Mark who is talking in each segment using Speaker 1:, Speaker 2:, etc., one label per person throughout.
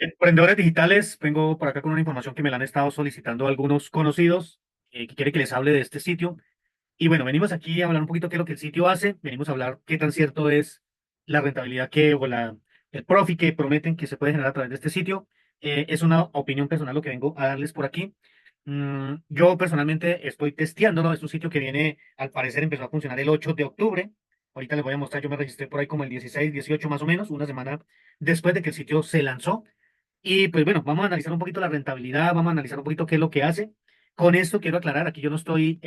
Speaker 1: Emprendedores digitales, vengo por acá con una información que me la han estado solicitando algunos conocidos que quieren que les hable de este sitio. Y bueno, venimos aquí a hablar un poquito qué es lo que el sitio hace, venimos a hablar qué tan cierto es la rentabilidad el profit que prometen que se puede generar a través de este sitio. Es una opinión personal lo que vengo a darles por aquí. Yo personalmente estoy testeándolo, es un sitio que viene, al parecer empezó a funcionar el 8 de octubre. Ahorita les voy a mostrar, yo me registré por ahí como el 16, 18 más o menos, una semana después de que el sitio se lanzó. Y pues bueno, vamos a analizar un poquito la rentabilidad, vamos a analizar un poquito qué es lo que hace. Con esto quiero aclarar, aquí yo no estoy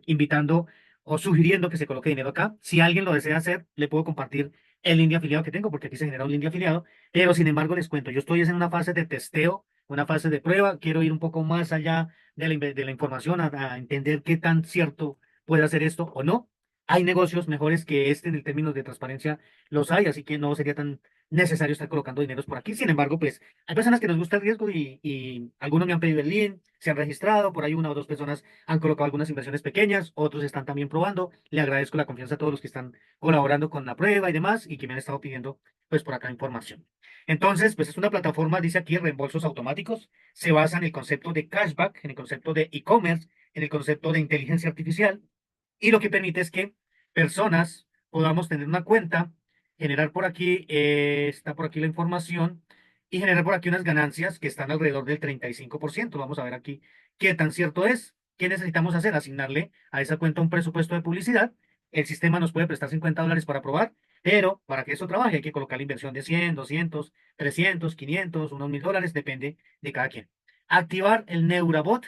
Speaker 1: invitando o sugiriendo que se coloque dinero acá. Si alguien lo desea hacer, le puedo compartir el link de afiliado que tengo, porque aquí se genera un link de afiliado. Pero sin embargo, les cuento, yo estoy en una fase de testeo, una fase de prueba. Quiero ir un poco más allá de la información, a entender qué tan cierto puede hacer esto o no. Hay negocios mejores que este en términos de transparencia, los hay, así que no sería tan necesario estar colocando dineros por aquí. Sin embargo, pues hay personas que nos gusta el riesgo y algunos me han pedido el link, se han registrado, por ahí una o dos personas han colocado algunas inversiones pequeñas, otros están también probando. Le agradezco la confianza a todos los que están colaborando con la prueba y demás y que me han estado pidiendo pues por acá información. Entonces, pues es una plataforma, dice aquí, reembolsos automáticos. Se basa en el concepto de cashback, en el concepto de e-commerce, en el concepto de inteligencia artificial y lo que permite es que personas podamos tener una cuenta, generar por aquí, está por aquí la información y generar por aquí unas ganancias que están alrededor del 35%. Vamos a ver aquí qué tan cierto es. ¿Qué necesitamos hacer? Asignarle a esa cuenta un presupuesto de publicidad. El sistema nos puede prestar $50 para probar, pero para que eso trabaje hay que colocar la inversión de 100, 200, 300, 500, unos $1000, depende de cada quien. Activar el NeuraBot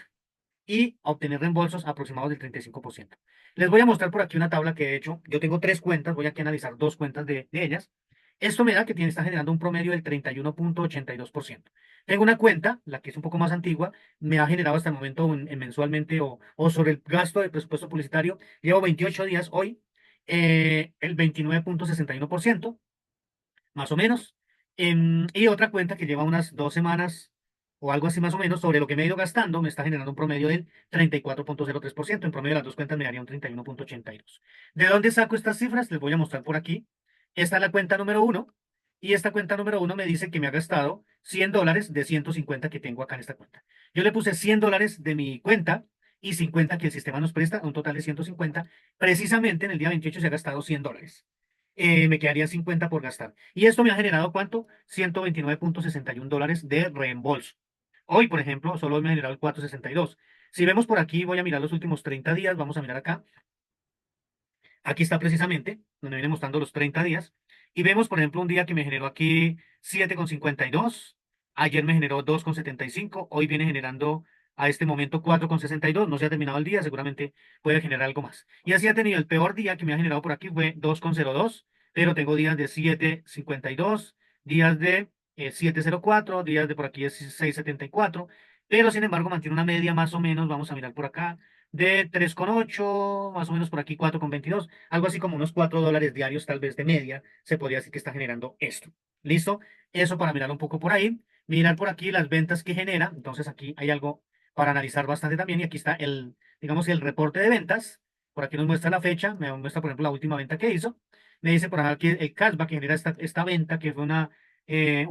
Speaker 1: y obtener reembolsos aproximados del 35%. Les voy a mostrar por aquí una tabla que he hecho. Yo tengo tres cuentas, voy aquí a analizar dos cuentas de ellas. Esto me da que está generando un promedio del 31,82%. Tengo una cuenta, la que es un poco más antigua, me ha generado hasta el momento mensualmente o sobre el gasto de presupuesto publicitario. Llevo 28 días hoy, el 29,61%, más o menos. Y otra cuenta que lleva unas 2 semanas o algo así más o menos sobre lo que me he ido gastando, me está generando un promedio del 34,03%. En promedio, las dos cuentas me daría un 31,82. ¿De dónde saco estas cifras? Les voy a mostrar por aquí. Esta es la cuenta número uno. Y esta cuenta número uno me dice que me ha gastado $100 de 150 que tengo acá en esta cuenta. Yo le puse $100 de mi cuenta y 50 que el sistema nos presta, un total de 150. Precisamente en el día 28 se ha gastado $100. Me quedaría 50 por gastar. Y esto me ha generado ¿cuánto? $129,61 de reembolso. Hoy, por ejemplo, solo me ha generado el 4,62. Si vemos por aquí, voy a mirar los últimos 30 días, vamos a mirar acá. Aquí está precisamente, donde viene mostrando los 30 días. Y vemos, por ejemplo, un día que me generó aquí 7,52. Ayer me generó 2,75. Hoy viene generando a este momento 4,62. No se ha terminado el día, seguramente puede generar algo más. Y así ha tenido el peor día que me ha generado por aquí fue 2,02. Pero tengo días de 7,52, días de 7,04, días de por aquí es 6,74. Pero sin embargo mantiene una media más o menos, vamos a mirar por acá, de 3,8, más o menos por aquí 4,22, algo así como unos $4 diarios tal vez de media, se podría decir que está generando esto. ¿Listo? Eso para mirar un poco por ahí, mirar por aquí las ventas que genera, entonces aquí hay algo para analizar bastante también y aquí está digamos, el reporte de ventas, por aquí nos muestra la fecha, me muestra por ejemplo la última venta que hizo, me dice por aquí el cashback que genera esta venta, que fue un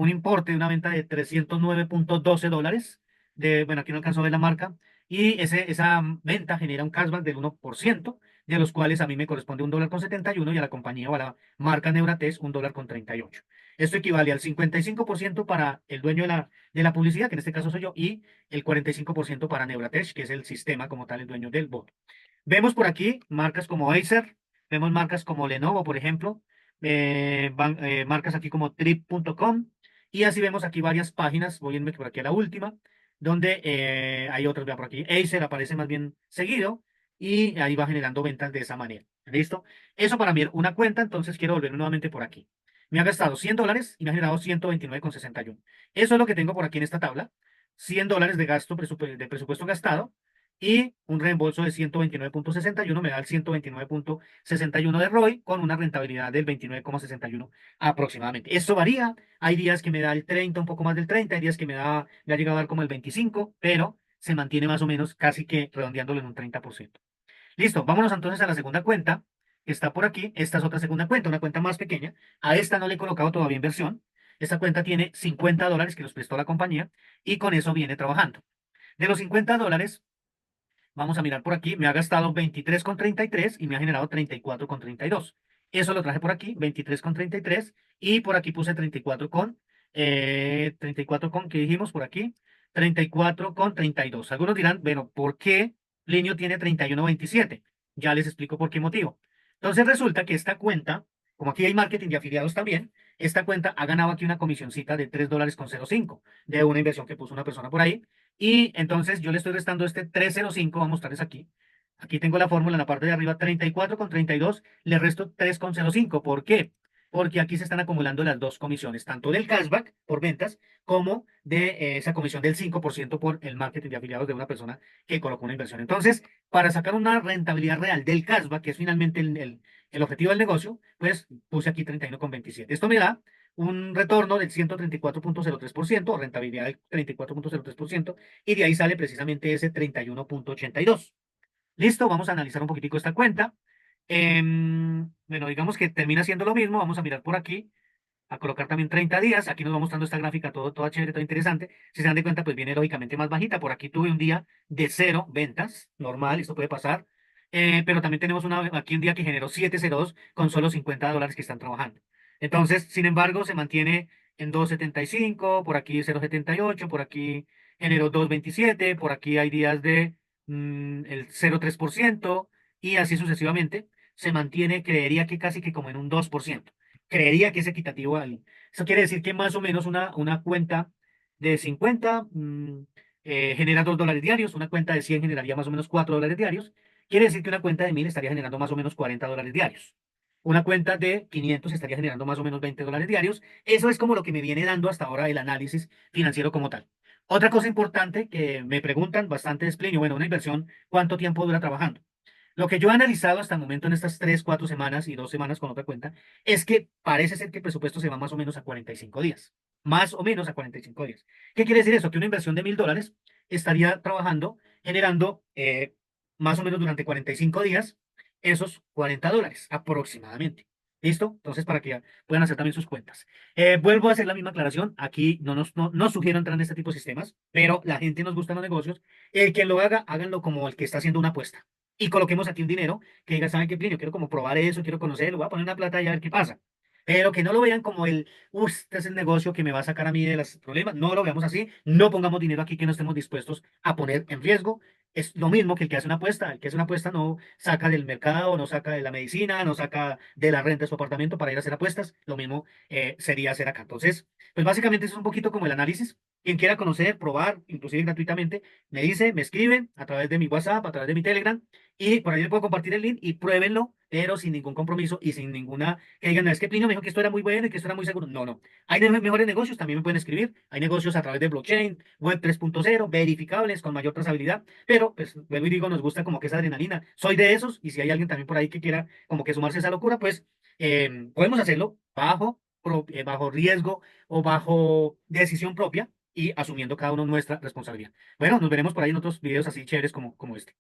Speaker 1: importe de una venta de $309,12, bueno, aquí no alcanzó a ver la marca, y esa venta genera un cashback del 1%, de los cuales a mí me corresponde $1,71 y a la compañía o a la marca Neuratest $1,38. Esto equivale al 55% para el dueño de la publicidad, que en este caso soy yo, y el 45% para Neuratest, que es el sistema como tal, el dueño del bot. Vemos por aquí marcas como Acer, vemos marcas como Lenovo, por ejemplo, marcas aquí como trip.com, y así vemos aquí varias páginas, voy a irme por aquí a la última, donde hay otras, vea por aquí, Acer aparece más bien seguido, y ahí va generando ventas de esa manera. ¿Listo? Eso para mí era una cuenta, entonces quiero volver nuevamente por aquí. Me ha gastado $100 y me ha generado 129,61. Eso es lo que tengo por aquí en esta tabla. $100 de gasto, de presupuesto gastado y un reembolso de 129,61 me da el 129,61 de ROI con una rentabilidad del 29,61 aproximadamente. Esto varía. Hay días que me da el 30, un poco más del 30, hay días que me ha llegado a dar como el 25, pero se mantiene más o menos casi que redondeándolo en un 30%. Listo, vámonos entonces a la segunda cuenta, que está por aquí. Esta es otra segunda cuenta, una cuenta más pequeña. A esta no le he colocado todavía inversión. Esta cuenta tiene $50 que nos prestó la compañía y con eso viene trabajando. De los $50, vamos a mirar por aquí, me ha gastado 23,33 y me ha generado 34,32. Eso lo traje por aquí, 23,33 y por aquí puse 34 con, ¿qué dijimos por aquí? 34,32. Algunos dirán, bueno, ¿por qué Linio tiene 31,27? Ya les explico por qué motivo. Entonces resulta que esta cuenta, como aquí hay marketing de afiliados también, esta cuenta ha ganado aquí una comisioncita de $3,05 de una inversión que puso una persona por ahí. Y entonces yo le estoy restando este 305, vamos a mostrarles aquí. Aquí tengo la fórmula en la parte de arriba, 34,32, le resto 3,05. ¿Por qué? Porque aquí se están acumulando las dos comisiones, tanto del cashback por ventas como de esa comisión del 5% por el marketing de afiliados de una persona que colocó una inversión. Entonces, para sacar una rentabilidad real del cashback, que es finalmente el objetivo del negocio, pues puse aquí 31,27. Esto me da un retorno del 134,03%, o rentabilidad del 34,03%, y de ahí sale precisamente ese 31,82. Listo, vamos a analizar un poquitico esta cuenta. Bueno, digamos que termina siendo lo mismo. Vamos a mirar por aquí, a colocar también 30 días. Aquí nos va mostrando esta gráfica, todo, toda chévere, todo interesante. Si se dan de cuenta, pues viene lógicamente más bajita. Por aquí tuve un día de cero ventas, normal, esto puede pasar. Pero también tenemos aquí un día que generó 702 con solo $50 que están trabajando. Entonces, sin embargo, se mantiene en 2,75, por aquí 0,78, por aquí generó 2,27, por aquí hay días de el 0,3% y así sucesivamente. Se mantiene, creería que casi que como en un 2%. Creería que es equitativo ahí. Eso quiere decir que más o menos una cuenta de 50 genera $2 diarios, una cuenta de 100 generaría más o menos $4 diarios. Quiere decir que una cuenta de 1.000 estaría generando más o menos $40 diarios. Una cuenta de 500 estaría generando más o menos $20 diarios. Eso es como lo que me viene dando hasta ahora el análisis financiero como tal. Otra cosa importante que me preguntan bastante es, Plinio, bueno, una inversión, ¿cuánto tiempo dura trabajando? Lo que yo he analizado hasta el momento en estas 3, 4 semanas y 2 semanas con otra cuenta es que parece ser que el presupuesto se va más o menos a 45 días. Más o menos a 45 días. ¿Qué quiere decir eso? Que una inversión de $1.000 estaría trabajando, generando más o menos durante 45 días esos $40 aproximadamente. ¿Listo? Entonces, para que puedan hacer también sus cuentas. Vuelvo a hacer la misma aclaración. Aquí no sugiero entrar en este tipo de sistemas, pero la gente nos gusta los negocios. El que lo haga, háganlo como el que está haciendo una apuesta y coloquemos aquí un dinero que diga, ¿saben qué, Plinio? Quiero como probar eso, quiero conocerlo, voy a poner una plata y a ver qué pasa. Pero que no lo vean como este es el negocio que me va a sacar a mí de los problemas. No lo veamos así. No pongamos dinero aquí que no estemos dispuestos a poner en riesgo. Es lo mismo que el que hace una apuesta. El que hace una apuesta no saca del mercado, no saca de la medicina, no saca de la renta de su apartamento para ir a hacer apuestas. Lo mismo sería hacer acá. Entonces, pues básicamente eso es un poquito como el análisis. Quien quiera conocer, probar, inclusive gratuitamente, me dice, me escribe a través de mi WhatsApp, a través de mi Telegram y por ahí les puedo compartir el link y pruébenlo, pero sin ningún compromiso y sin ninguna que digan, no, es que Plinio me dijo que esto era muy bueno y que esto era muy seguro. No, no. Hay mejores negocios, también me pueden escribir. Hay negocios a través de blockchain, web 3.0, verificables, con mayor trazabilidad, pero pues vuelvo y digo, nos gusta como que esa adrenalina. Soy de esos y si hay alguien también por ahí que quiera como que sumarse a esa locura, pues podemos hacerlo bajo riesgo o bajo decisión propia y asumiendo cada uno nuestra responsabilidad. Bueno, nos veremos por ahí en otros videos así chéveres como este.